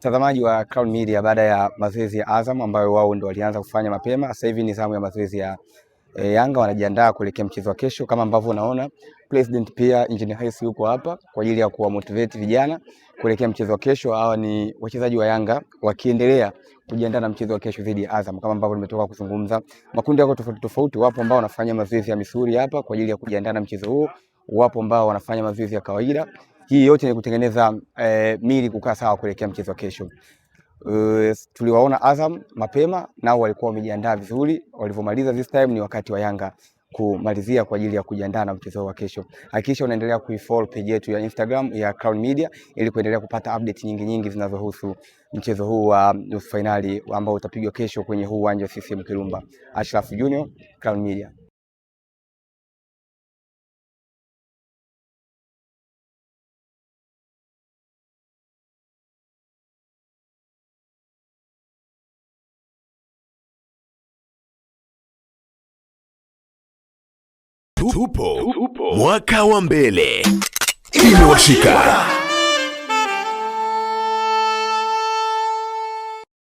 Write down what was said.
Mtazamaji wa Crown Media, baada ya mazoezi ya Azam ambayo wao ndio walianza kufanya mapema, sasa hivi ni zamu ya mazoezi ya Yanga, wanajiandaa kuelekea mchezo wa kesho. Kama ambavyo unaona President pia Engineer Hersi yuko hapa kwa ajili ya kuwa motivate vijana kuelekea mchezo wa kesho. Hawa ni wachezaji wa Yanga wakiendelea kujiandaa na mchezo wa kesho dhidi ya Azam. Kama ambavyo nimetoka kuzungumza, makundi yako tofauti tofauti, wapo ambao wanafanya mazoezi ya misuli hapa kwa ajili ya kujiandaa na mchezo huo, wapo ambao wanafanya mazoezi ya kawaida. Hii yote ni kutengeneza mili kukaa sawa kuelekea mchezo wa kesho. Tuliwaona Azam mapema nao walikuwa wamejiandaa vizuri, walivyomaliza this time ni wakati wa Yanga kumalizia kwa ajili ya kujiandaa na mchezo wa kesho. Hakikisha unaendelea kuifollow page yetu ya Instagram ya Crown Media ili kuendelea kupata update nyingi zinazohusu mchezo huu wa nusu finali ambao utapigwa kesho kwenye huu uwanja wa CCM Kirumba. Ashraf Junior, Crown Media. Tupo mwaka wa mbele, imewashika.